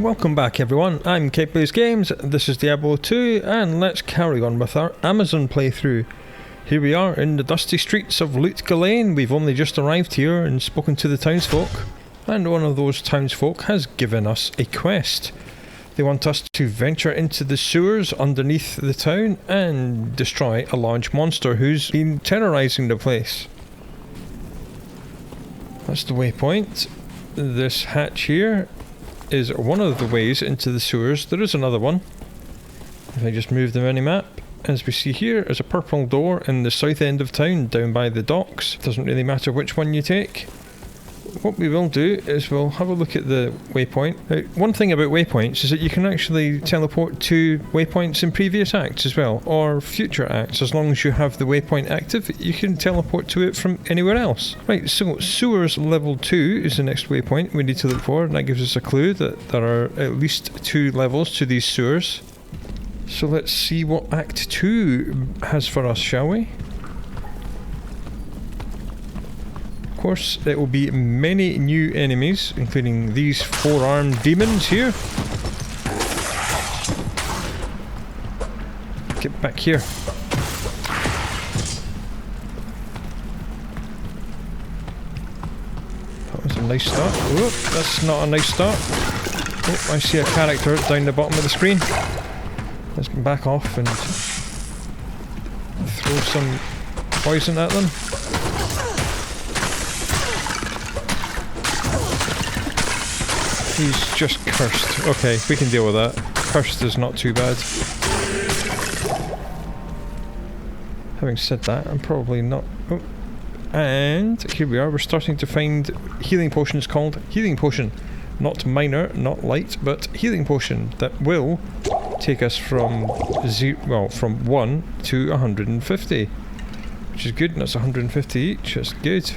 Welcome back everyone, I'm Kate Plays Games, this is Diablo 2 and let's carry on with our Amazon playthrough. Here we are in the dusty streets of Lut Gholein. We've only just arrived here and spoken to the townsfolk, and one of those townsfolk has given us a quest. They want us to venture into the sewers underneath the town and destroy a large monster who's been terrorising the place. That's the waypoint. This hatch here is one of the ways into the sewers. There is another one. If I just move the mini-map, as we see here, there's a purple door in the south end of town, down by the docks. Doesn't really matter which one you take. What we will do is we'll have a look at the waypoint. Now, one thing about waypoints is that you can actually teleport to waypoints in previous acts as well, or future acts. As long as you have the waypoint active, you can teleport to it from anywhere else. Right, so sewers level 2 is the next waypoint we need to look for, and that gives us a clue that there are at least 2 levels to these sewers. So let's see what Act 2 has for us, shall we? Of course, there will be many new enemies, including these 4-armed demons here. Get back here. That was a nice start. Oh, that's not a nice start. Oh, I see a character down the bottom of the screen. Let's back off and throw some poison at them. He's just cursed. Okay, we can deal with that. Cursed is not too bad. Having said that, I'm probably not... Oh. And here we are, we're starting to find healing potions called Healing Potion. Not minor, not light, but Healing Potion that will take us from from 1 to 150. Which is good, and that's 150 each, that's good.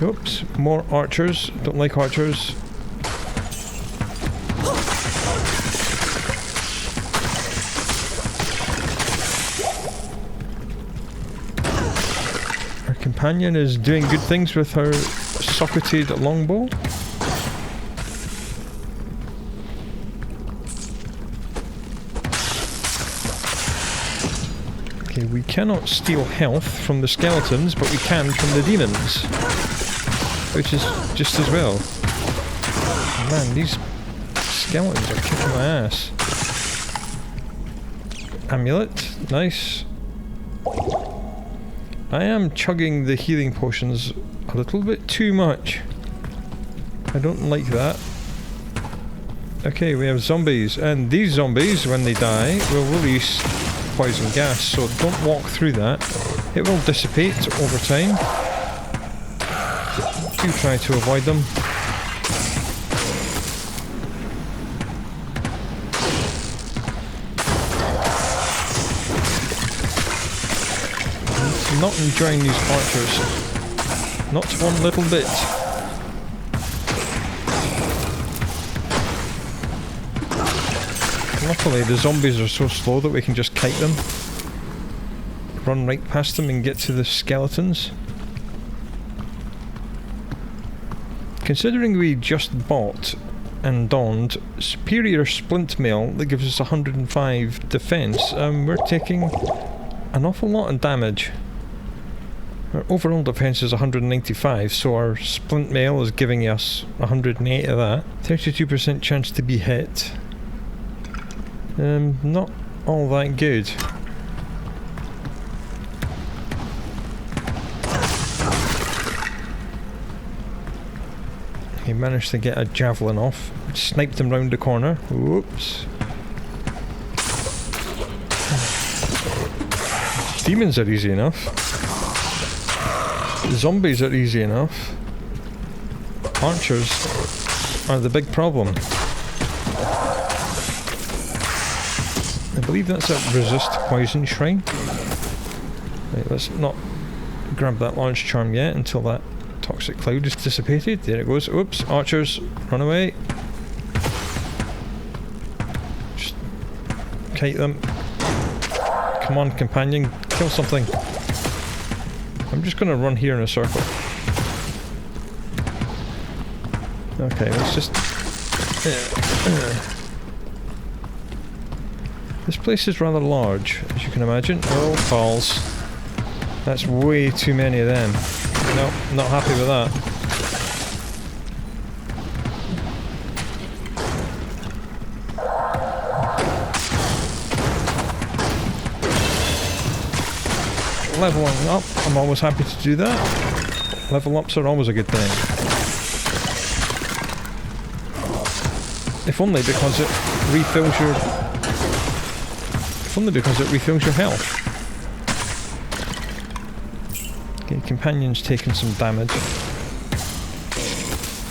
Oops, more archers. Don't like archers. Our companion is doing good things with her socketed longbow. Okay, we cannot steal health from the skeletons, but we can from the demons. Which is just as well. Man, these skeletons are kicking my ass. Amulet, nice. I am chugging the healing potions a little bit too much. I don't like that. Okay, we have zombies, and these zombies, when they die, will release poison gas, so don't walk through that. It will dissipate over time. Do try to avoid them. I'm not enjoying these archers. Not one little bit. Luckily the zombies are so slow that we can just kite them. Run right past them and get to the skeletons. Considering we just bought and donned superior splint mail that gives us 105 defense, we're taking an awful lot of damage. Our overall defense is 195, so our splint mail is giving us 108 of that. 32% chance to be hit. Not all that good. He managed to get a javelin off, which sniped him round the corner. Whoops. Demons are easy enough. Zombies are easy enough. Archers are the big problem. I believe that's a resist poison shrine. Right, let's not grab that launch charm yet until that toxic cloud is dissipated. There it goes. Oops, archers, run away. Just kite them. Come on, companion, kill something. I'm just gonna run here in a circle. Okay, let's just This place is rather large, as you can imagine. Oh, balls. That's way too many of them. No, not happy with that. Leveling up, I'm always happy to do that. Level ups are always a good thing. If only because it refills your... If only because it refills your health. Okay, companion's taking some damage.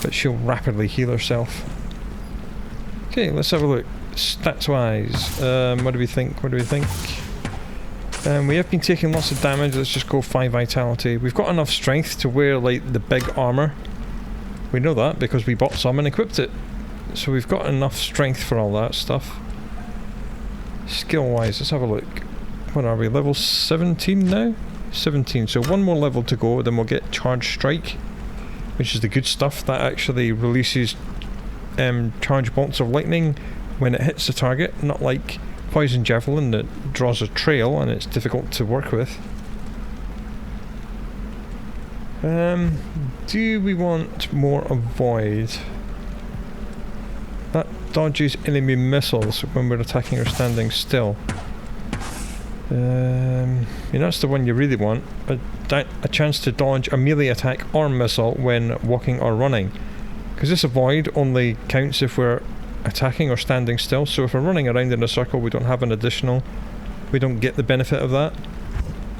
But she'll rapidly heal herself. Okay, let's have a look. Stats wise, what do we think? What do we think? We have been taking lots of damage. Let's just go 5 vitality. We've got enough strength to wear like the big armor. We know that because we bought some and equipped it. So we've got enough strength for all that stuff. Skill wise, let's have a look. What are we? Level 17 now? 17. So one more level to go, then we'll get Charge Strike, which is the good stuff. That actually releases charge bolts of lightning when it hits the target, not like Poison Javelin that draws a trail and it's difficult to work with. Do we want more Avoid? That dodges enemy missiles when we're attacking or standing still. That's the one you really want. A chance to dodge a melee attack or missile when walking or running. Because this Avoid only counts if we're attacking or standing still, so if we're running around in a circle we don't have an additional, we don't get the benefit of that.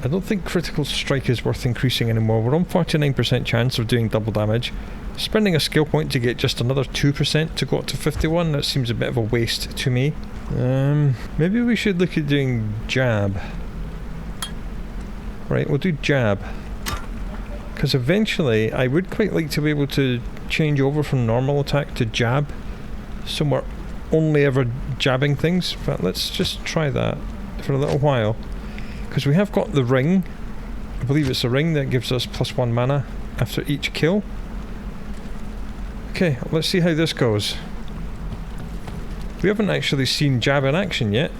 I don't think critical strike is worth increasing anymore. We're on 49% chance of doing double damage. Spending a skill point to get just another 2% to go up to 51, that seems a bit of a waste to me. Maybe we should look at doing jab. Right, we'll do jab. Because eventually I would quite like to be able to change over from normal attack to jab. So we're only ever jabbing things, but let's just try that for a little while. Because we have got the ring. I believe it's a ring that gives us +1 mana after each kill. Okay, let's see how this goes. We haven't actually seen jab in action yet.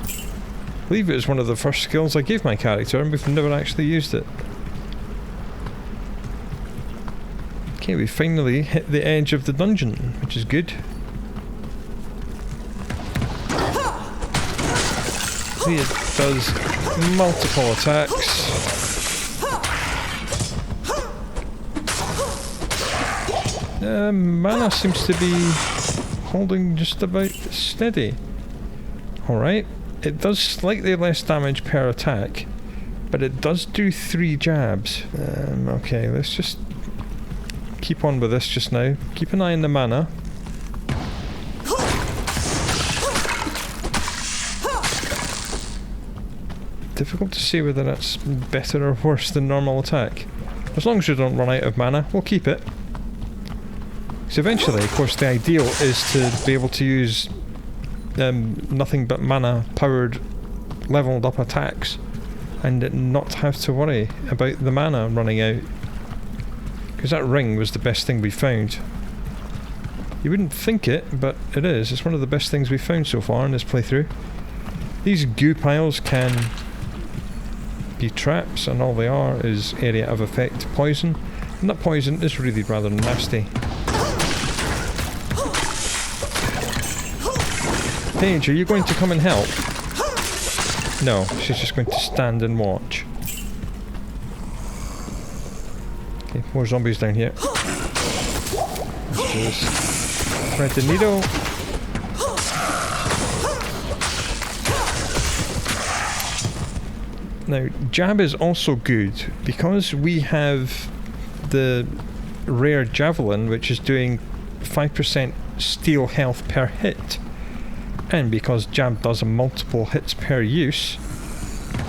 I believe it was one of the first skills I gave my character and we've never actually used it. Okay, we finally hit the edge of the dungeon, which is good. See, it does multiple attacks. Mana seems to be holding just about steady. Alright, it does slightly less damage per attack, but it does do 3 jabs. Okay, let's just keep on with this just now. Keep an eye on the mana. Difficult to say whether that's better or worse than normal attack. As long as we don't run out of mana, we'll keep it. So eventually, of course, the ideal is to be able to use nothing but mana powered leveled up attacks and not have to worry about the mana running out. Because that ring was the best thing we found. You wouldn't think it, but it is. It's one of the best things we've found so far in this playthrough. These goo piles can be traps, and all they are is area of effect poison. And that poison is really rather nasty. Paige, are you going to come and help? No, she's just going to stand and watch. Okay, more zombies down here. Let's just thread the needle. Now, jab is also good because we have the rare javelin, which is doing 5% steel health per hit. And because jab does multiple hits per use,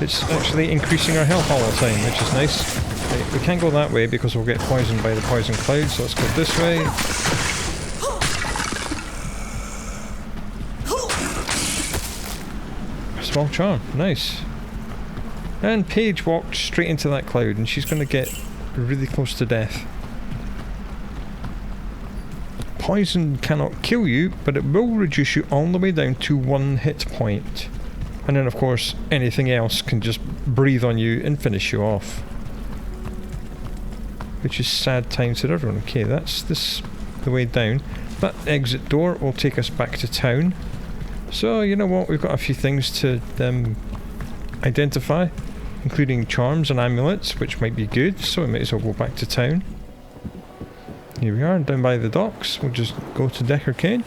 it's actually increasing our health all the time, which is nice. Right, we can't go that way because we'll get poisoned by the poison cloud, so let's go this way. Small charm, nice. And Paige walked straight into that cloud, and she's going to get really close to death. Poison cannot kill you, but it will reduce you all the way down to 1 hit point. And then of course anything else can just breathe on you and finish you off. Which is sad times for everyone. Okay, that's the way down. That exit door will take us back to town. So you know what, we've got a few things to identify, including charms and amulets, which might be good, so we might as well go back to town. Here we are, down by the docks. We'll just go to Decker Kane,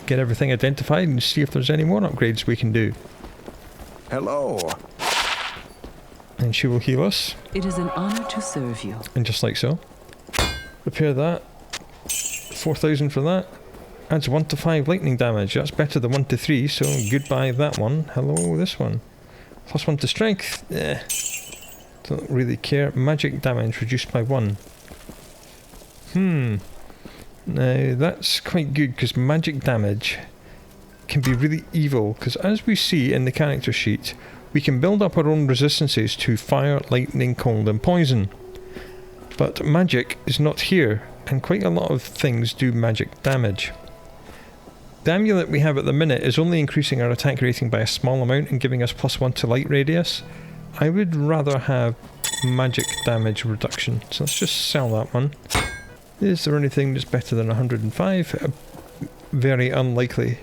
get everything identified and see if there's any more upgrades we can do. Hello. And she will heal us. It is an honor to serve you. And just like so. Repair that. 4,000 for that. Adds 1 to 5 lightning damage. That's better than 1 to 3, so goodbye that one. Hello, this one. Plus 1 to strength. Don't really care. Magic damage reduced by 1. Now that's quite good, because magic damage can be really evil, because as we see in the character sheet, we can build up our own resistances to fire, lightning, cold and poison. But magic is not here, and quite a lot of things do magic damage. The amulet we have at the minute is only increasing our attack rating by a small amount and giving us plus 1 to light radius. I would rather have magic damage reduction, so let's just sell that one. Is there anything that's better than 105? Very unlikely.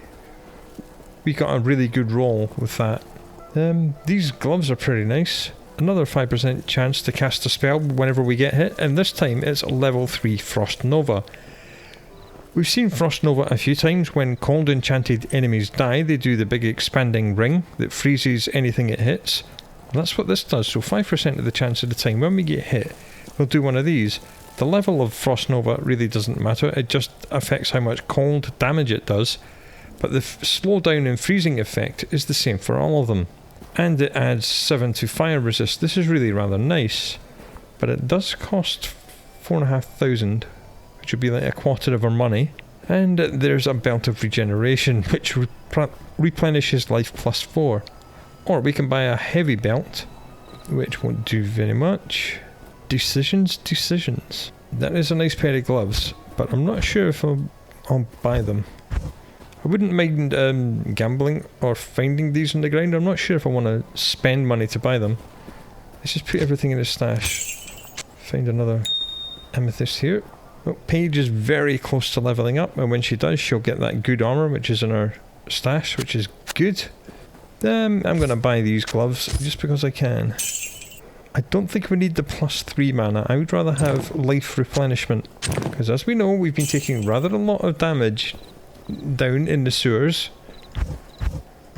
We got a really good roll with that. These gloves are pretty nice. Another 5% chance to cast a spell whenever we get hit, and this time it's level 3 Frost Nova. We've seen Frost Nova a few times. When cold enchanted enemies die, they do the big expanding ring that freezes anything it hits. And that's what this does, so 5% of the chance of the time when we get hit, we'll do one of these. The level of Frost Nova really doesn't matter, it just affects how much cold damage it does, but the slowdown and freezing effect is the same for all of them. And it adds 7 to fire resist. This is really rather nice, but it does cost 4,500, which would be like a quarter of our money. And there's a belt of regeneration, which replenishes life plus 4. Or we can buy a heavy belt, which won't do very much. Decisions. That is a nice pair of gloves, but I'm not sure if I'll buy them. I wouldn't mind gambling or finding these on the ground. I'm not sure if I want to spend money to buy them. Let's just put everything in a stash. Find another amethyst here. Well, Paige is very close to leveling up, and when she does, she'll get that good armor, which is in her stash, which is good. I'm going to buy these gloves just because I can. I don't think we need the plus 3 mana. I would rather have life replenishment, because as we know, we've been taking rather a lot of damage down in the sewers.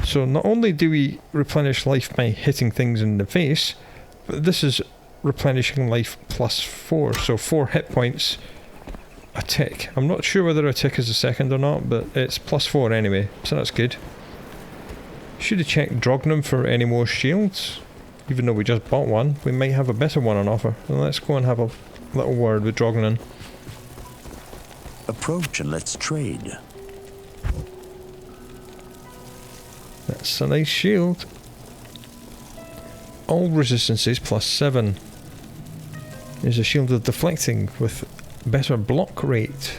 So not only do we replenish life by hitting things in the face, but this is replenishing life plus 4, so 4 hit points a tick. I'm not sure whether a tick is a second or not, but it's plus 4 anyway, so that's good. Should have checked Drognum for any more shields. Even though we just bought one, we might have a better one on offer. Well, let's go and have a little word with Drognan. Approach and let's trade. That's a nice shield. All resistances plus 7. There's a shield of deflecting with better block rate.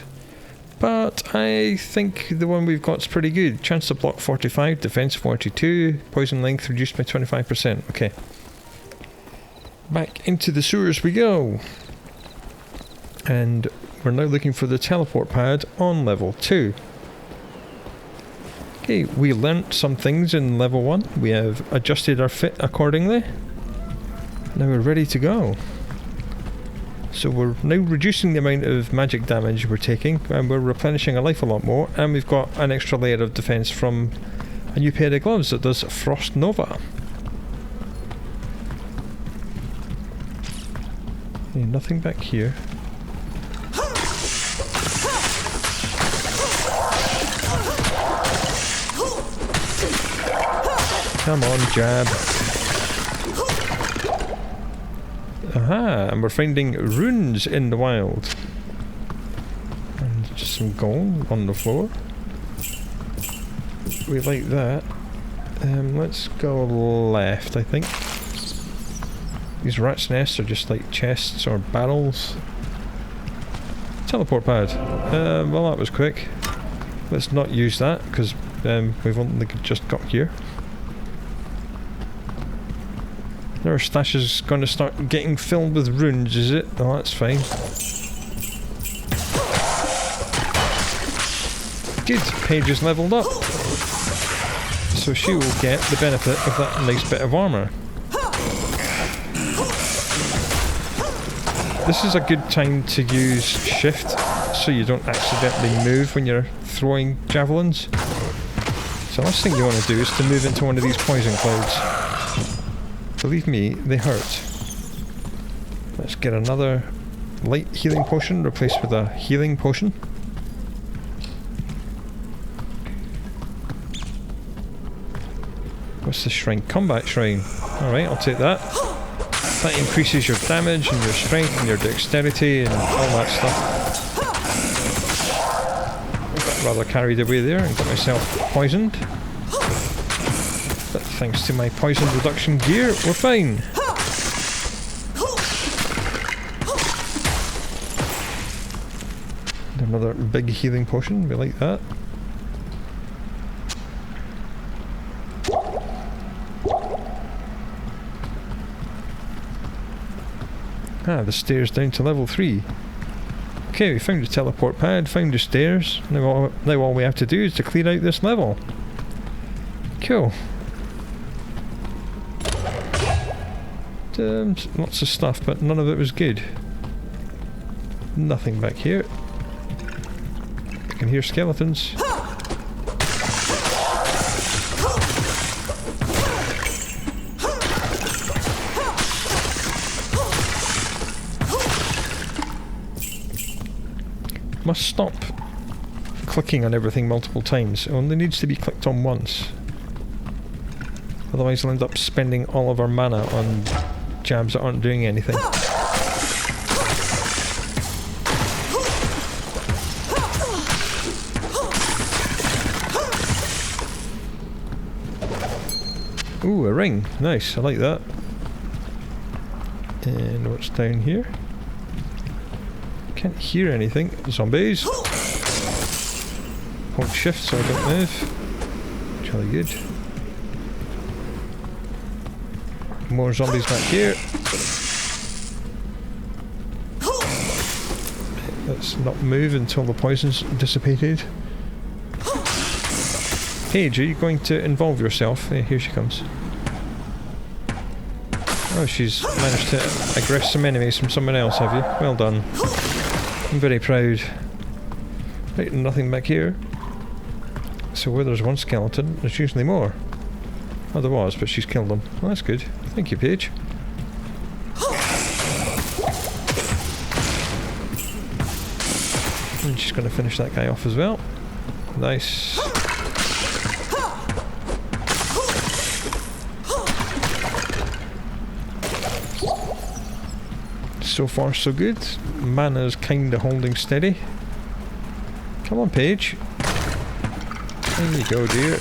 But I think the one we've got is pretty good. Chance to block 45, defense 42, poison length reduced by 25%. Okay. Back into the sewers we go. And we're now looking for the teleport pad on level 2. Okay, we learnt some things in level 1. We have adjusted our fit accordingly. Now we're ready to go. So we're now reducing the amount of magic damage we're taking, and we're replenishing our life a lot more, and we've got an extra layer of defense from a new pair of gloves that does Frost Nova. Okay, nothing back here. Come on, jab. Aha, and we're finding runes in the wild. And just some gold on the floor. We like that. Let's go left, I think. These rats' nests are just like chests or barrels. Teleport pad. Well, that was quick. Let's not use that, because we've only just got here. Our stash is going to start getting filled with runes, is it? Oh, that's fine. Good, Paige is leveled up. So she will get the benefit of that nice bit of armour. This is a good time to use shift so you don't accidentally move when you're throwing javelins. So the last thing you want to do is to move into one of these poison clouds. Believe me, they hurt. Let's get another light healing potion replaced with a healing potion. What's the shrine? Combat shrine. Alright, I'll take that. That increases your damage and your strength and your dexterity and all that stuff. I got rather carried away there and got myself poisoned. But thanks to my poison reduction gear, we're fine. Another big healing potion, we like that. Ah, the stairs down to level 3. Okay, we found the teleport pad, found the stairs. Now all we have to do is to clear out this level. Cool. Lots of stuff, but none of it was good. Nothing back here. I can hear skeletons. Must stop clicking on everything multiple times. It only needs to be clicked on once. Otherwise we'll end up spending all of our mana on jabs that aren't doing anything. Ooh, a ring. Nice, I like that. And what's down here? Can't hear anything. Zombies. Hold shift so I don't move. Jolly good. More zombies back here. Let's not move until the poison's dissipated. Paige, are you going to involve yourself? Yeah, here she comes. Oh, she's managed to aggress some enemies from someone else, have you? Well done. I'm very proud. Right, nothing back here. So where there's one skeleton, there's usually more. Oh, there was, but she's killed them. Well, that's good. Thank you, Paige. And she's going to finish that guy off as well. Nice. So far so good. Mana's kinda holding steady. Come on, Paige. There you go, dear.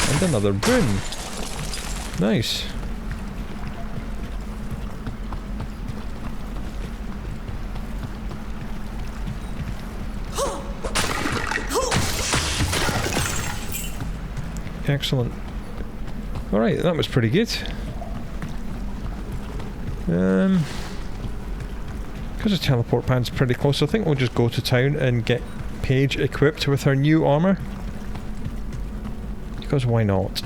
And another broom. Nice. Excellent. Alright, that was pretty good. Because the teleport pad's pretty close, I think we'll just go to town and get Paige equipped with her new armour. Because why not?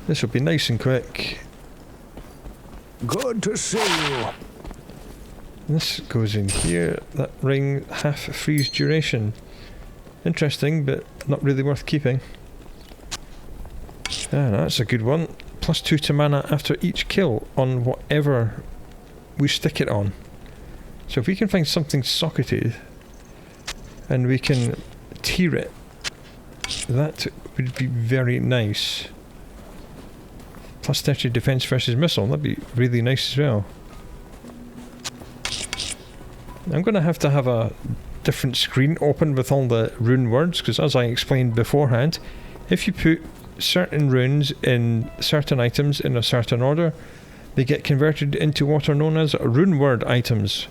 This will be nice and quick. Good to see you. This goes in here. That ring, half freeze duration. Interesting, but not really worth keeping. Ah, that's a good one. +2 to mana after each kill on whatever we stick it on. So if we can find something socketed and we can tier it, that would be very nice. +30 defense versus missile, that'd be really nice as well. I'm going to have a different screen open with all the rune words, because as I explained beforehand, if you put certain runes in certain items in a certain order, they get converted into what are known as Runeword items,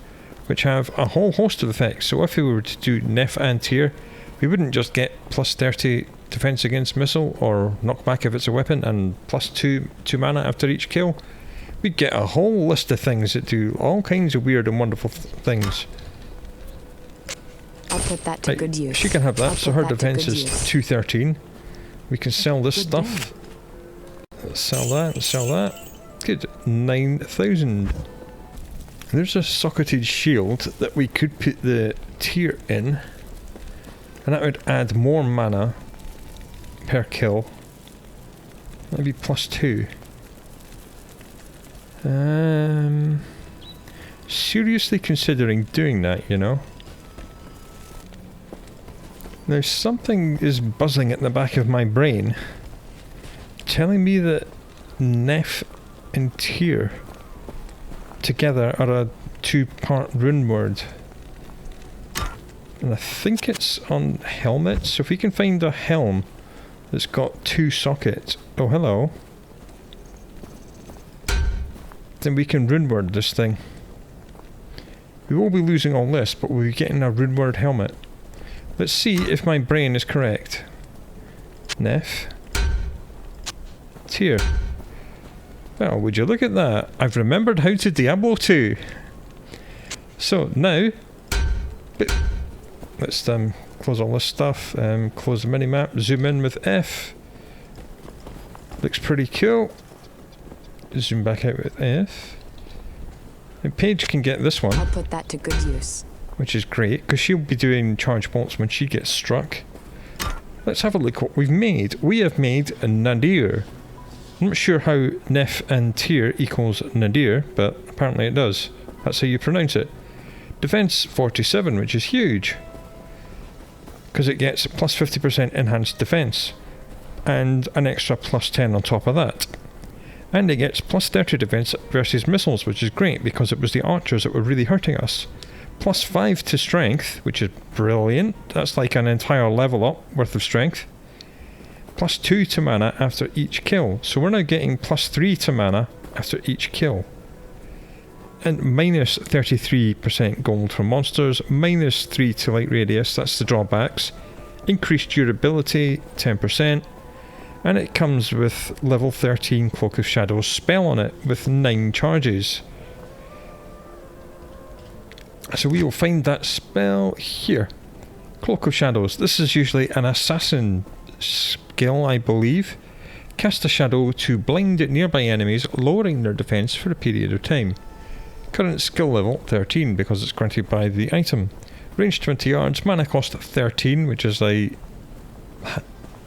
which have a whole host of effects. So if we were to do Nef and Tier, we wouldn't just get plus 30 defense against missile or knockback if it's a weapon and plus 2 mana after each kill. We'd get a whole list of things that do all kinds of weird and wonderful things. I'll put that to good use. She can have that, I'll so put her that to defense good is use. 213. We can sell this Good stuff. Let's sell that and sell that. Good, 9,000. There's a socketed shield that we could put the tier in, and that would add more mana per kill. That'd be plus 2. Seriously considering doing that, you know. Now something is buzzing at the back of my brain, telling me that Nef and Tier together are a 2-part rune word. And I think it's on helmets, so if we can find a helm that's got 2 sockets, oh hello, then we can rune word this thing. We will be losing all this, but we'll be getting a rune word helmet. Let's see if my brain is correct. Nef. Tier. Well, would you look at that? I've remembered how to Diablo 2. So now, let's close all this stuff, close the minimap, zoom in with F. Looks pretty cool. Zoom back out with F. And Paige can get this one, I'll put that to good use. which is great, because she'll be doing charge bolts when she gets struck. Let's have a look what we've made. We have made a Nadir. I'm not sure how Nef and Tier equals Nadir, but apparently it does. That's how you pronounce it. Defense 47, which is huge, because it gets plus 50% enhanced defense, and an extra plus 10 on top of that. And it gets plus 30 defense versus missiles, which is great, because it was the archers that were really hurting us. Plus 5 to strength, which is brilliant. That's like an entire level up worth of strength. Plus 2 to mana after each kill. So we're now getting plus 3 to mana after each kill. And minus 33% gold from monsters. Minus 3 to light radius, that's the drawbacks. Increased durability, 10%. And it comes with level 13 Cloak of Shadows spell on it with 9 charges. So we will find that spell here. Cloak of Shadows. This is usually an assassin skill, I believe. Cast a shadow to blind nearby enemies, lowering their defense for a period of time. Current skill level 13 because it's granted by the item. Range 20 yards, mana cost 13, which is a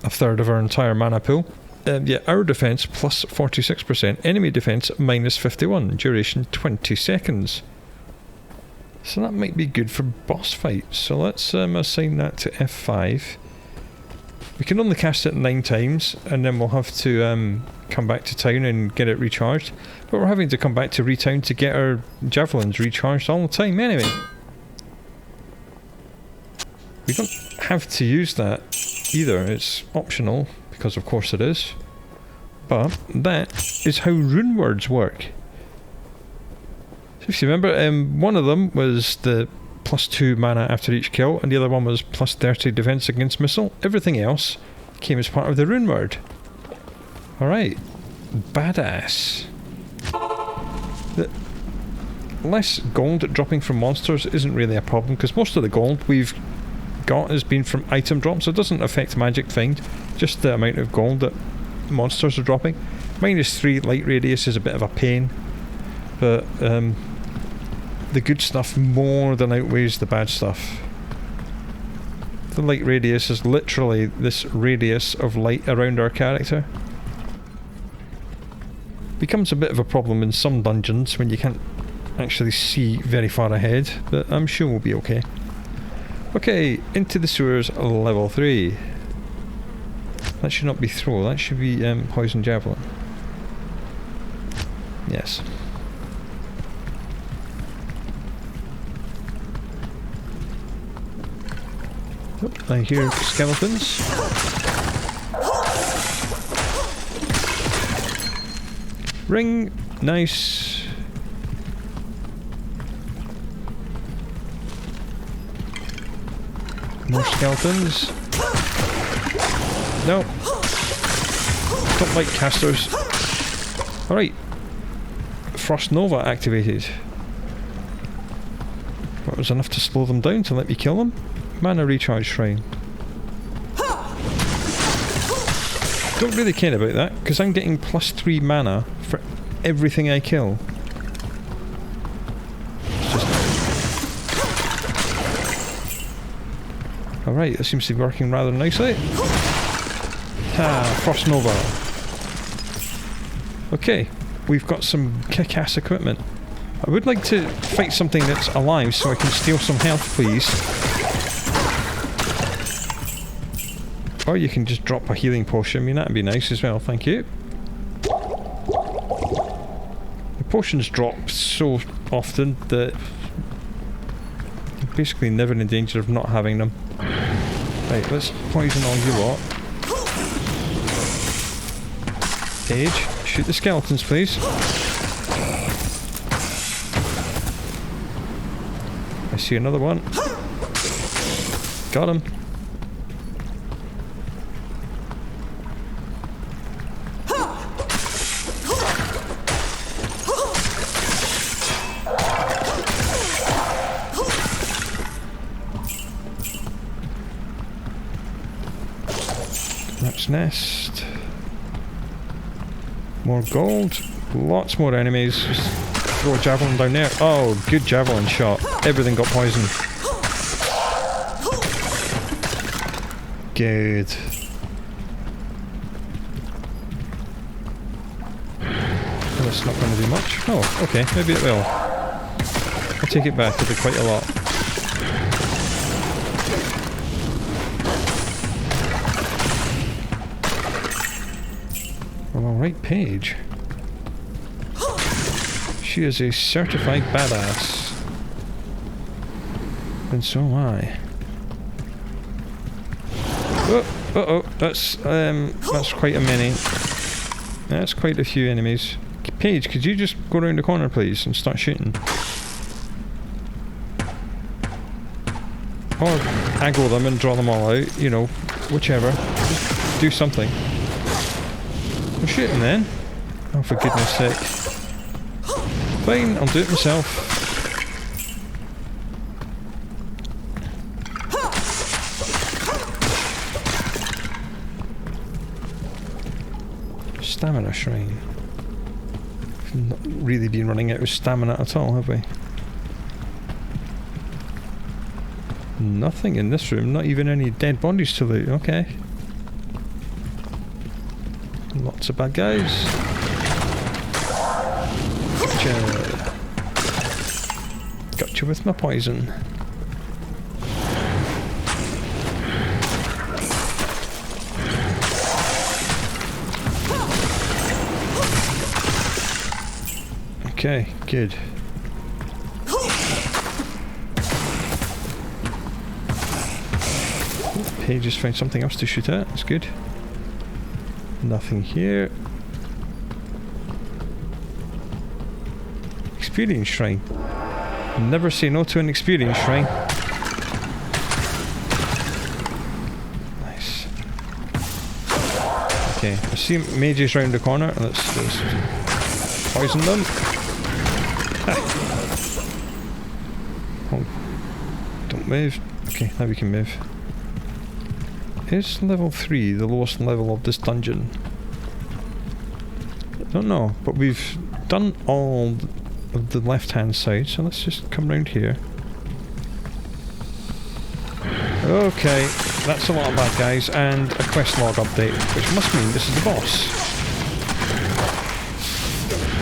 third of our entire mana pool. Yeah, our defense plus 46%, enemy defense minus 51, duration 20 seconds. So that might be good for boss fights. So let's assign that to F5. We can only cast it 9 times, and then we'll have to come back to town and get it recharged. But we're having to come back to Retown to get our javelins recharged all the time anyway. We don't have to use that either, it's optional, because of course it is. But that is how Runewords work. So if you remember, one of them was the plus 2 mana after each kill, and the other one was plus 30 defense against missile. Everything else came as part of the rune word. Alright. Badass. The less gold dropping from monsters isn't really a problem, because most of the gold we've got has been from item drops, so it doesn't affect magic find, just the amount of gold that monsters are dropping. Minus 3 light radius is a bit of a pain, but the good stuff more than outweighs the bad stuff. The light radius is literally this radius of light around our character. Becomes a bit of a problem in some dungeons when you can't actually see very far ahead, but I'm sure we'll be okay. Okay, into the sewers, level 3. That should not be throw, that should be poison javelin. Yes. Oh, I hear skeletons. Ring, nice. More skeletons. No. Don't like casters. Alright. Frost Nova activated. That was enough to slow them down to let me kill them. Mana recharge shrine. Don't really care about that, because I'm getting +3 mana for everything I kill. It's just... Alright, that seems to be working rather nicely. Frost Nova. Okay, we've got some kick-ass equipment. I would like to fight something that's alive so I can steal some health, please. Or you can just drop a healing potion. I mean, that'd be nice as well, thank you. The potions drop so often that I'm basically never in danger of not having them. Right, let's poison all you lot. Page, shoot the skeletons, please. I see another one. Got him. That's nest. More gold. Lots more enemies. Just throw a javelin down there. Oh, good javelin shot. Everything got poisoned. Good. Well, that's not going to do much. Oh, okay. Maybe it will. I'll take it back. It'll be quite a lot. Alright, Paige. She is a certified badass. And so am I. Oh, uh-oh, that's quite a many. That's quite a few enemies. Paige, could you just go around the corner, please, and start shooting? Or aggro them and draw them all out, you know, whichever. Just do something. I'm shooting then. Oh, for goodness sake. Fine, I'll do it myself. Stamina shrine. We've not really been running out of stamina at all, have we? Nothing in this room, not even any dead bodies to loot, okay. Lots of bad guys. Gotcha. Gotcha with my poison. Okay, good. Paige just found something else to shoot at. That's good. Nothing here. Experience shrine. Never say no to an experience shrine. Nice. Okay, I see mages round the corner. Let's poison them. Oh, don't move. Okay, now we can move. Is level 3 the lowest level of this dungeon? I don't know, but we've done all of the left hand side, so let's just come round here. Okay, that's a lot of bad guys and a quest log update, which must mean this is the boss.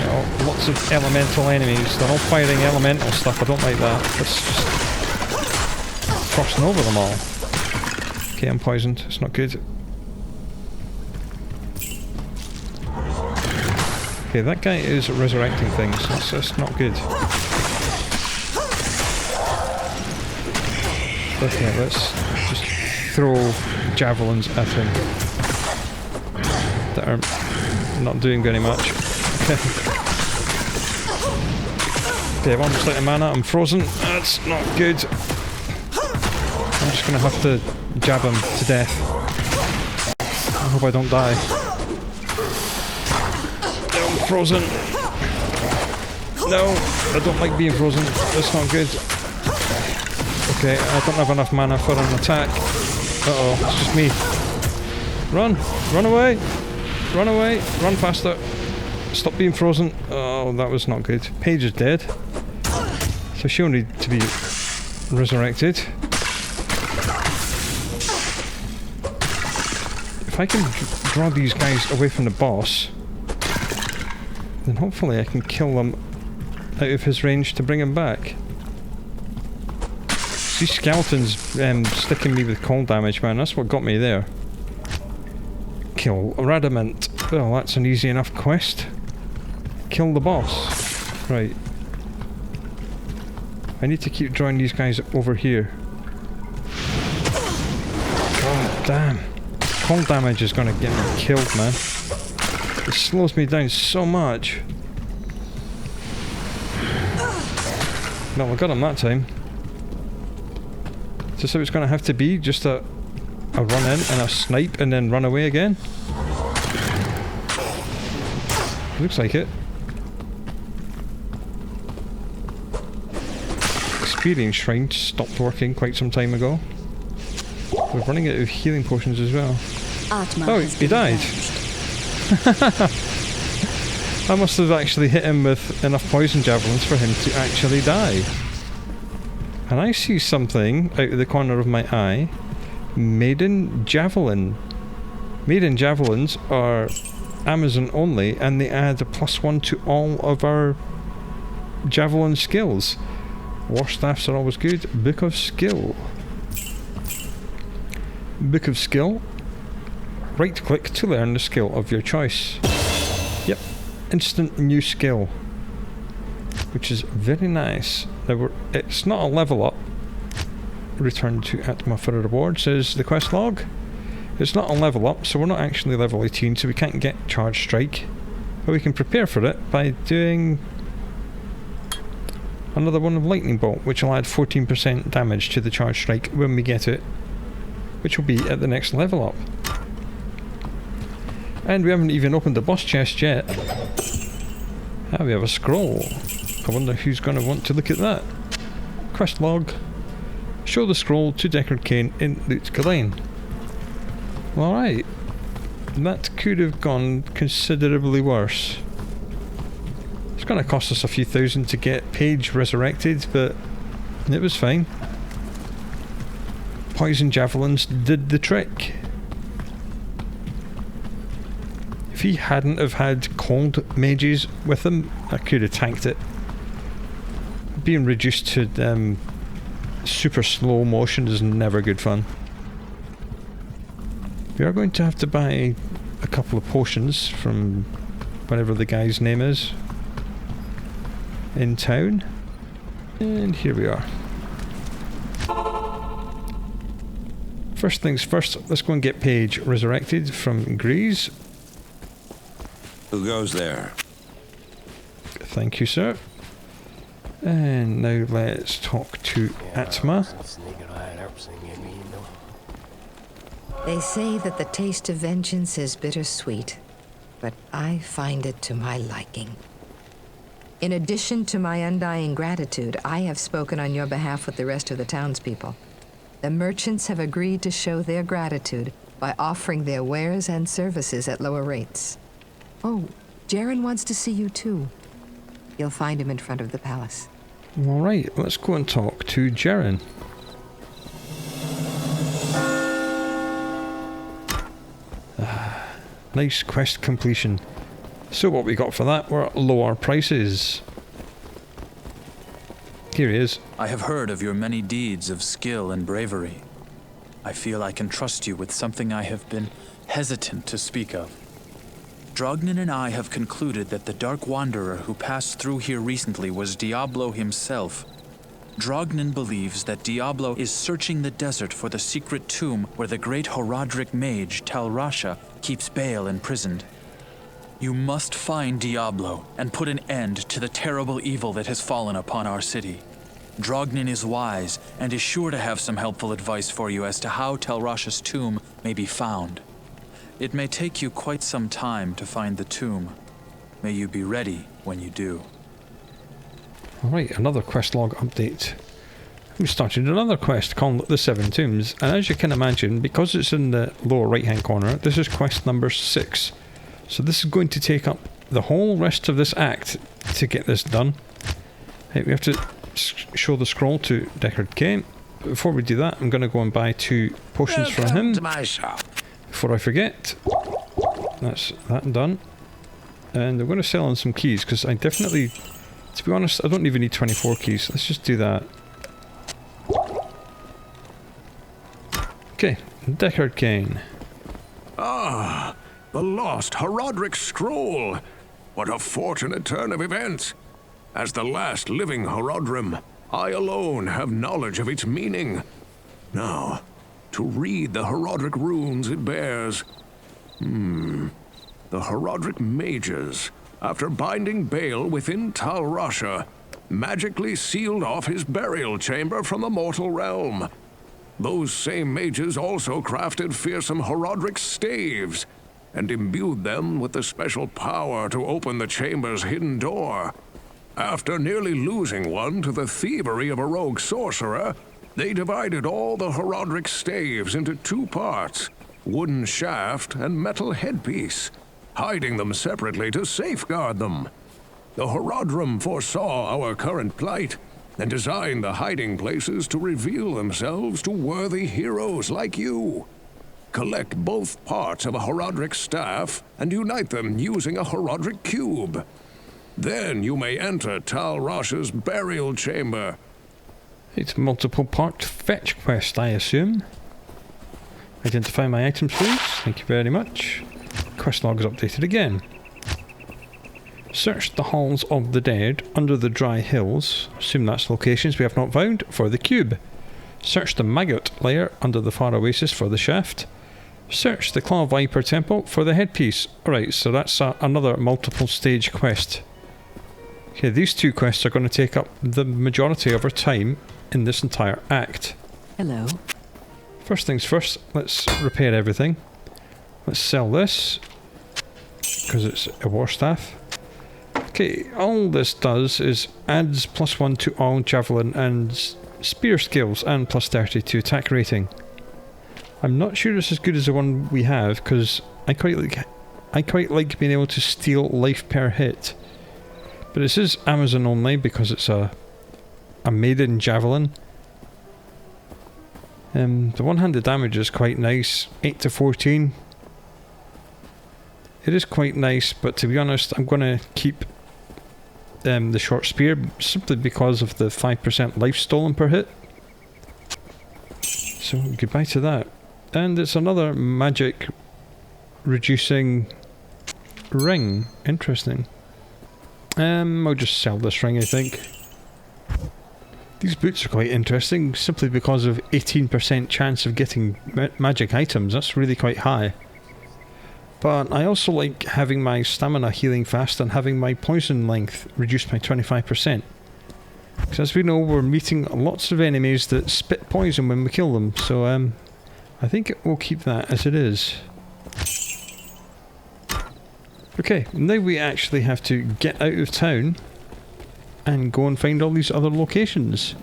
Oh, lots of elemental enemies, they're all firing elemental stuff, I don't like that. Let's just crossing over them all. Okay, I'm poisoned. It's not good. Okay, that guy is resurrecting things. That's not good. Okay, let's just throw javelins at him that are not doing very much. Okay. Okay, I'm almost out of mana. I'm frozen. That's not good. I'm just gonna have to jab him to death. I hope I don't die. No, I'm frozen. No, I don't like being frozen. That's not good. Okay, I don't have enough mana for an attack. Uh-oh, it's just me. Run! Run away! Run away! Run faster! Stop being frozen. Oh, that was not good. Paige is dead. So she'll need to be resurrected. If I can draw these guys away from the boss, then hopefully I can kill them out of his range to bring him back. These skeletons sticking me with cold damage, man, that's what got me there. Kill Radamant. Well, that's an easy enough quest. Kill the boss. Right. I need to keep drawing these guys over here. God damn. Cold damage is gonna get me killed, man. It slows me down so much. No, I got him that time. Is this how it's gonna have to be? Just a run in and a snipe and then run away again? Looks like it. Experience shrine stopped working quite some time ago. We're running out of healing potions as well. Oh, he died. I must have actually hit him with enough poison javelins for him to actually die. And I see something out of the corner of my eye. Maiden Javelin. Maiden Javelins are Amazon only, and they add a +1 to all of our javelin skills. War staffs are always good. Book of Skill. Book of Skill. Right click to learn the skill of your choice. Yep. Instant new skill. Which is very nice. Now it's not a level up. Return to Atma for a reward, says the quest log. It's not a level up, so we're not actually level 18, so we can't get Charge Strike. But we can prepare for it by doing another one of Lightning Bolt, which will add 14% damage to the Charge Strike when we get it, which will be at the next level up. And we haven't even opened the boss chest yet. Ah, we have a scroll. I wonder who's going to want to look at that. Quest log. Show the scroll to Deckard Cain in Lut Gholein. Alright. That could have gone considerably worse. It's going to cost us a few thousand to get Paige resurrected, but it was fine. Poison javelins did the trick. If he hadn't have had cold mages with him, I could have tanked it. Being reduced to super slow motion is never good fun. We are going to have to buy a couple of potions from whatever the guy's name is in town. And here we are. First things first, let's go and get Paige resurrected from Grease. Who goes there? Thank you, sir. And now let's talk to Atma. They say that the taste of vengeance is bittersweet, but I find it to my liking. In addition to my undying gratitude, I have spoken on your behalf with the rest of the townspeople. The merchants have agreed to show their gratitude by offering their wares and services at lower rates. Oh, Jaren wants to see you too. You'll find him in front of the palace. Alright, let's go and talk to Jaren. Nice quest completion. So what we got for that were lower prices. Here he is. I have heard of your many deeds of skill and bravery. I feel I can trust you with something I have been hesitant to speak of. Drognin and I have concluded that the Dark Wanderer who passed through here recently was Diablo himself. Drognin believes that Diablo is searching the desert for the secret tomb where the great Horadric mage Tal Rasha keeps Baal imprisoned. You must find Diablo and put an end to the terrible evil that has fallen upon our city. Drognin is wise and is sure to have some helpful advice for you as to how Tal Rasha's tomb may be found. It may take you quite some time to find the tomb. May you be ready when you do. Alright, another quest log update. We started another quest called The Seven Tombs, and as you can imagine, because it's in the lower right hand corner, this is quest number 6. So this is going to take up the whole rest of this act to get this done. Hey, we have to show the scroll to Deckard Kane. But before we do that, I'm going to go and buy 2 potions from him. To my shop. Before I forget. That's that done. And I'm going to sell in some keys, because I definitely... To be honest, I don't even need 24 keys. Let's just do that. Okay, Deckard Kane. Ah, the lost Horadric scroll. What a fortunate turn of events. As the last living Horadrim, I alone have knowledge of its meaning. Now, to read the Horadric runes it bears. The Horadric mages, after binding Baal within Tal Rasha, magically sealed off his burial chamber from the mortal realm. Those same mages also crafted fearsome Horadric staves, and imbued them with the special power to open the chamber's hidden door. After nearly losing one to the thievery of a rogue sorcerer, they divided all the Horadric staves into 2 parts, wooden shaft and metal headpiece, hiding them separately to safeguard them. The Horadrim foresaw our current plight and designed the hiding places to reveal themselves to worthy heroes like you. Collect both parts of a Horadric staff and unite them using a Horadric cube. Then you may enter Tal Rasha's burial chamber. It's multiple part fetch quest, I assume. Identify my items, please. Thank you very much. Quest log is updated again. Search the halls of the dead under the dry hills. Assume that's locations we have not found for the cube. Search the maggot lair under the far oasis for the shaft. Search the Claw Viper temple for the headpiece. Alright, so that's another multiple stage quest. Okay, these 2 quests are going to take up the majority of our time in this entire act. Hello. First things first, let's repair everything. Let's sell this, because it's a war staff. Okay, all this does is adds +1 to all javelin and spear skills and +30 to attack rating. I'm not sure it's as good as the one we have, because I quite like being able to steal life per hit. But this is Amazon only because it's a maiden javelin. The one-handed damage is quite nice, 8 to 14. It is quite nice, but to be honest, I'm going to keep the short spear simply because of the 5% life stolen per hit. So goodbye to that. And it's another magic reducing ring. Interesting. I'll just sell this ring, I think. These boots are quite interesting simply because of 18% chance of getting magic items. That's really quite high. But I also like having my stamina healing fast and having my poison length reduced by 25%. Because as we know, we're meeting lots of enemies that spit poison when we kill them. So I think we'll keep that as it is. Okay, now we actually have to get out of town and go and find all these other locations.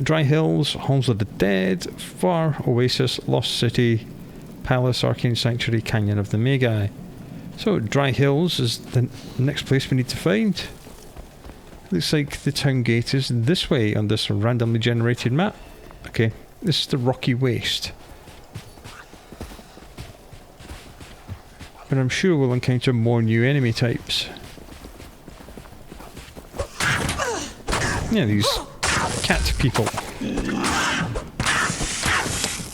Dry Hills, Halls of the Dead, Far Oasis, Lost City, Palace, Arcane Sanctuary, Canyon of the Magi. So Dry Hills is the next place we need to find. Looks like the town gate is this way on this randomly generated map. Okay, this is the Rocky Waste. But I'm sure we'll encounter more new enemy types. Yeah, these cat people.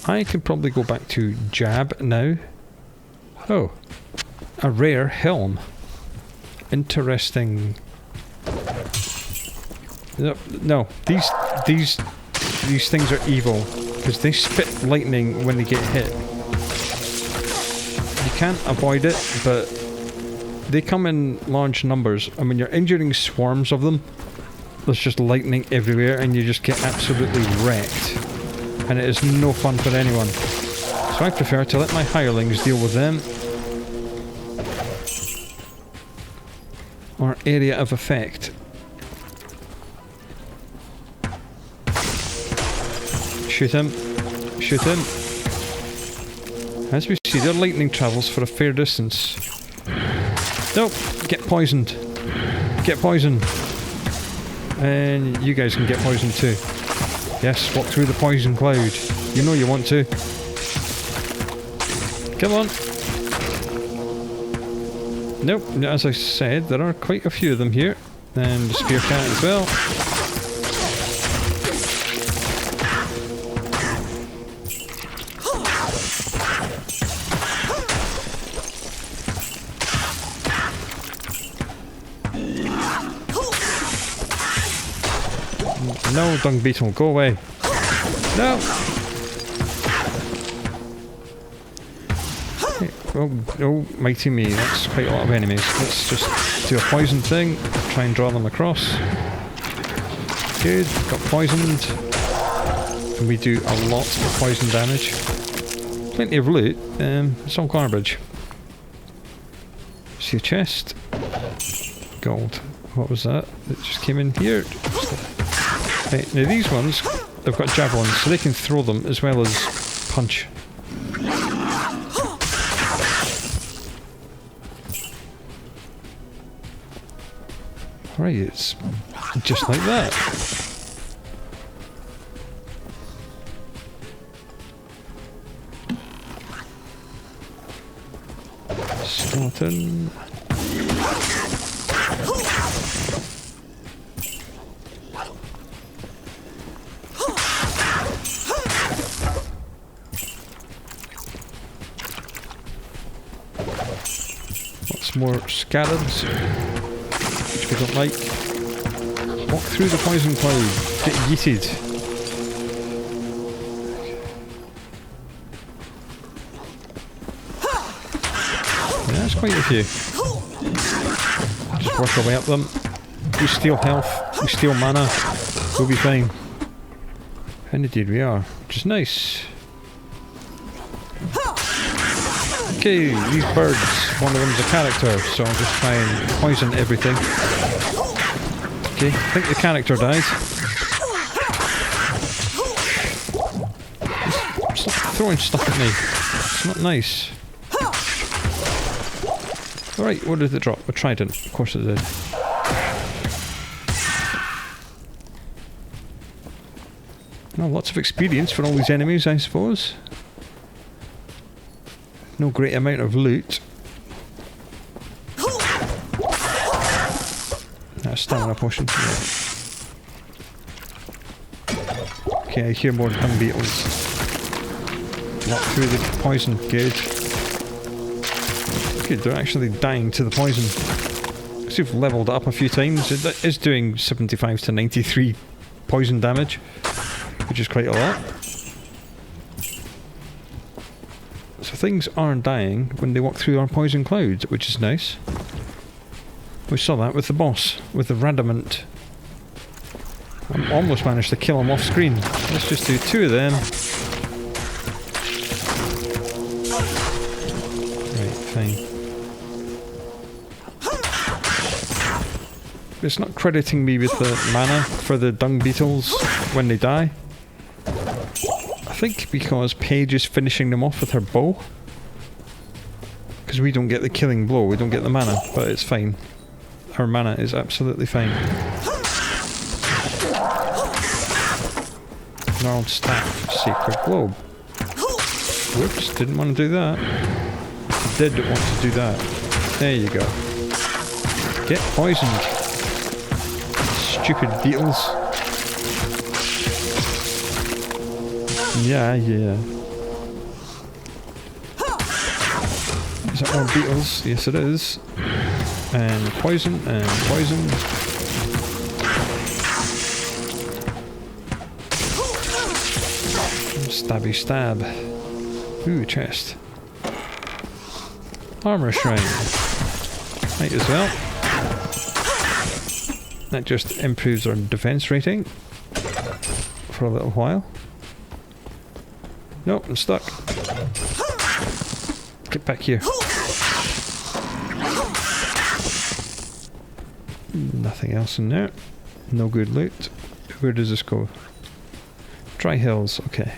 I could probably go back to Jab now. Oh, a rare helm. Interesting. No, these things are evil because they spit lightning when they get hit. You can't avoid it, but they come in large numbers, and when you're injuring swarms of them, there's just lightning everywhere, and you just get absolutely wrecked. And it is no fun for anyone. So I prefer to let my hirelings deal with them. Or area of effect. Shoot him. Shoot him. As we see, their lightning travels for a fair distance. Nope, get poisoned. Get poisoned. And you guys can get poisoned too. Yes, walk through the poison cloud. You know you want to. Come on. Nope, as I said, there are quite a few of them here. And the spear cat as well. No, dung beetle, go away. No! Oh, mighty me, that's quite a lot of enemies. Let's just do a poison thing, try and draw them across. Good, got poisoned. And we do a lot of poison damage. Plenty of loot, it's all garbage. See a chest. Gold. What was that? It just came in here. Right, now these ones, they've got javelins, so they can throw them as well as punch. Right, it's just like that. Skeleton. More scarabs, which we don't like. Walk through the poison cloud. Get yeeted. Yeah, that's quite a few. Just work our way up them. We steal health, we steal mana, we'll be fine. And indeed we are, which is nice. Okay, these birds, one of them's a character, so I'll just try and poison everything. Okay, I think the character died. Stop throwing stuff at me. It's not nice. Alright, what did it drop? A trident. Of course it did. Well, lots of experience for all these enemies, I suppose. No great amount of loot. That's stamina potion. Yeah. Okay, I hear more dung beetles. Walk through the poison. Good. Good, they're actually dying to the poison. Because you've leveled it up a few times. It is doing 75 to 93 poison damage, which is quite a lot. So things aren't dying when they walk through our poison cloud, which is nice. We saw that with the boss, with the Radamant. I almost managed to kill him off screen. Let's just do 2 of them. Right, fine. It's not crediting me with the mana for the dung beetles when they die. I think because Paige is finishing them off with her bow. Because we don't get the killing blow, we don't get the mana, but it's fine. Her mana is absolutely fine. Gnarled staff, sacred globe. Whoops, didn't want to do that. Did want to do that. There you go. Get poisoned. Stupid beetles. Yeah. Is that more beetles? Yes it is. And poison, and poison. Stabby stab. Ooh, chest. Armor shrine. Might as well. That just improves our defense rating for a little while. Nope, I'm stuck. Get back here. Nothing else in there. No good loot. Where does this go? Dry hills, okay.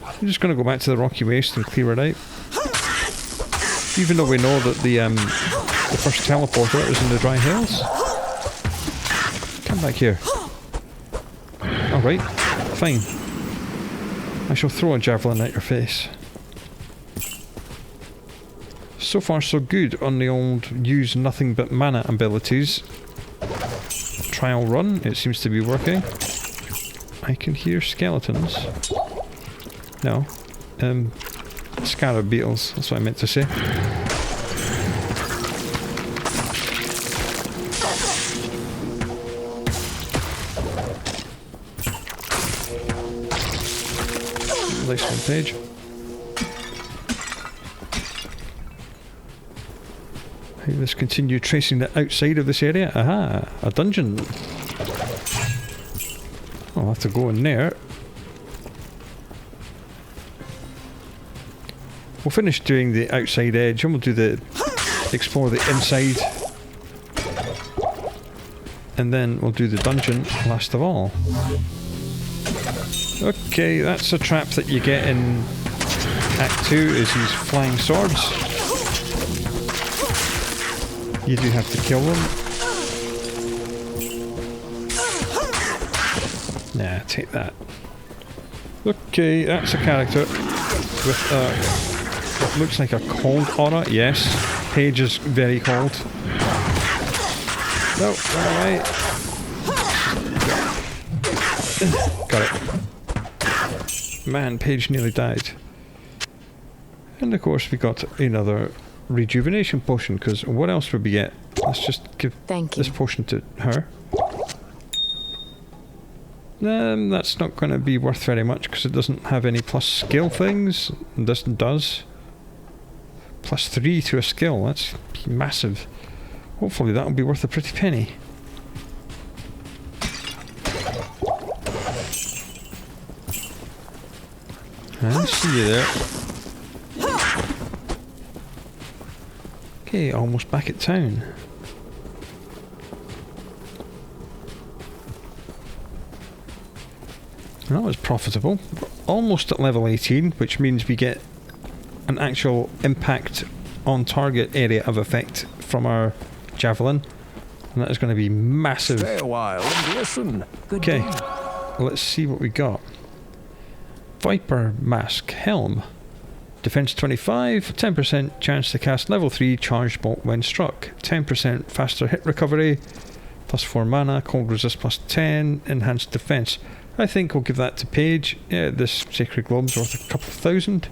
I'm just going to go back to the rocky waste and clear it out. Even though we know that the first teleporter is in the dry hills. Come back here. Alright, fine. I shall throw a javelin at your face. So far so good on the old use nothing but mana abilities. Trial run, it seems to be working. I can hear skeletons. No. Scarab beetles, that's what I meant to say. Nice one page. Let's continue tracing the outside of this area. Aha, a dungeon. I'll have to go in there. We'll finish doing the outside edge and we'll do the explore the inside. And then we'll do the dungeon last of all. Okay, that's a trap that you get in Act 2 is these flying swords. You do have to kill them. Nah, take that. Okay, that's a character with what looks like a cold aura. Yes, Paige is very cold. No, run away. Got it. Man, Paige nearly died. And of course we got another rejuvenation potion, because what else would we get? Let's just give this potion to her. That's not going to be worth very much because it doesn't have any plus skill things. This does. +3 to a skill, that's massive. Hopefully that'll be worth a pretty penny. I see you there. Okay, almost back at town. That was profitable. We're almost at level 18, which means we get an actual impact on target area of effect from our javelin. And that is going to be massive. Stay a while and listen. Okay, let's see what we got. Viper Mask Helm. Defense 25, 10% chance to cast level 3 charged bolt when struck, 10% faster hit recovery, +4 mana, cold resist +10, enhanced defense. I think we'll give that to Paige. Yeah, this Sacred Globe's worth a couple of thousand.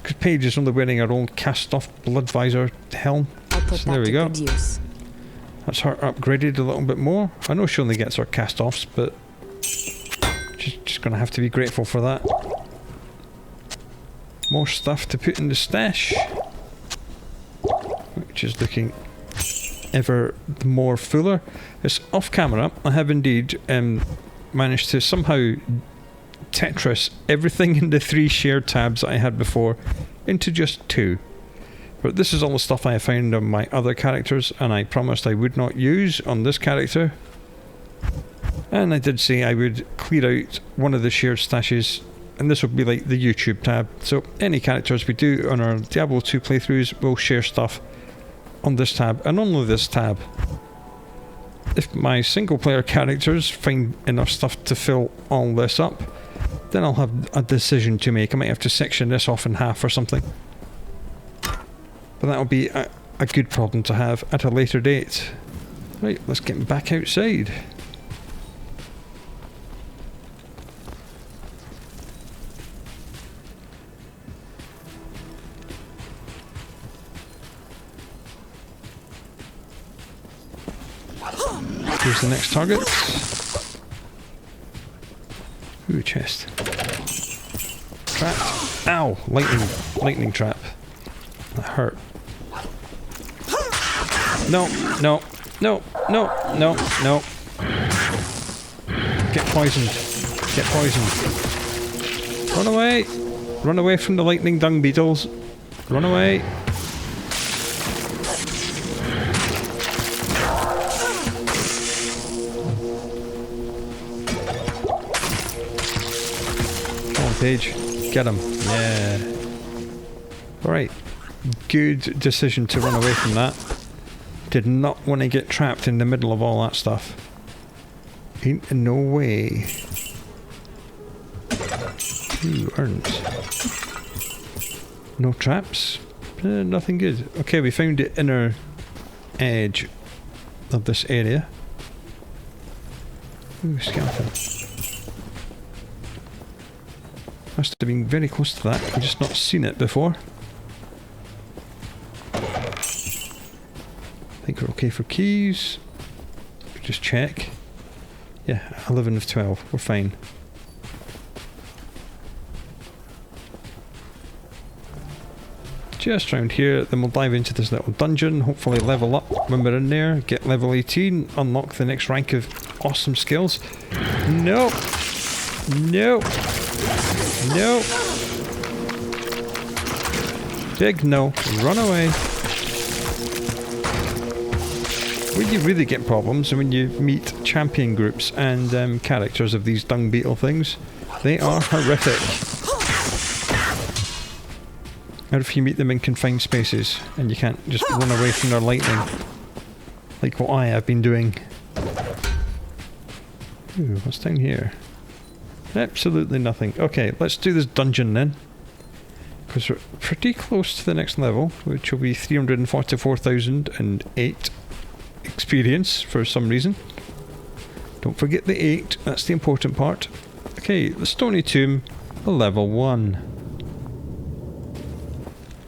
Because Paige is only wearing her old cast off blood visor helm. So there we go. That's her upgraded a little bit more. I know she only gets her cast offs, but she's just going to have to be grateful for that. More stuff to put in the stash, which is looking ever more fuller. It's off camera. I have indeed managed to somehow Tetris everything in the 3 shared tabs I had before into just 2. But this is all the stuff I found on my other characters, and I promised I would not use on this character. And I did say I would clear out one of the shared stashes, and this will be like the YouTube tab. So any characters we do on our Diablo 2 playthroughs will share stuff on this tab, and only this tab. If my single player characters find enough stuff to fill all this up, then I'll have a decision to make. I might have to section this off in half or something. But that'll be a good problem to have at a later date. Right, let's get back outside. Here's the next target. Ooh, chest. Trapped. Ow! Lightning trap. That hurt. No, no, no, no, no, no. Get poisoned. Get poisoned. Run away! Run away from the lightning dung beetles. Run away. Come on, Paige. Get him. Yeah. Alright. Good decision to run away from that. Did not want to get trapped in the middle of all that stuff. Ain't no way. Ooh, urns. No traps? Nothing good. Okay, we found the inner edge of this area. Ooh, skeleton. Must have been very close to that. I've just not seen it before. I think we're okay for keys. Just check. Yeah, 11 of 12. We're fine. Just round here, then we'll dive into this little dungeon, hopefully level up when we're in there, get level 18, unlock the next rank of awesome skills. No! No! No! Dig, no. Run away. Where you really get problems when you meet champion groups and characters of these dung beetle things. They are horrific. Or if you meet them in confined spaces and you can't just run away from their lightning. Like what I have been doing. Ooh, what's down here? Absolutely nothing. Okay, let's do this dungeon then. Because we're pretty close to the next level, which will be 344,008 experience for some reason. Don't forget the 8, that's the important part. Okay, the Stony Tomb, level 1.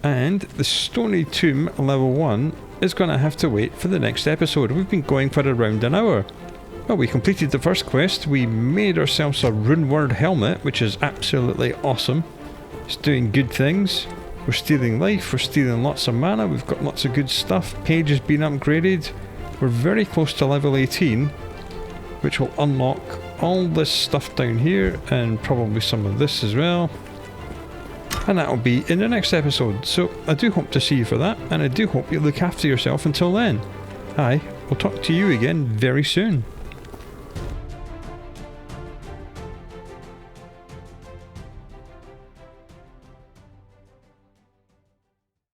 And the Stony Tomb level 1 is going to have to wait for the next episode. We've been going for around an hour. Well, we completed the first quest. We made ourselves a Runeword helmet, which is absolutely awesome. It's doing good things. We're stealing life, we're stealing lots of mana, we've got lots of good stuff. Page has been upgraded. We're very close to level 18, which will unlock all this stuff down here, and probably some of this as well. And that'll be in the next episode, so I do hope to see you for that, and I do hope you look after yourself until then. We'll talk to you again very soon.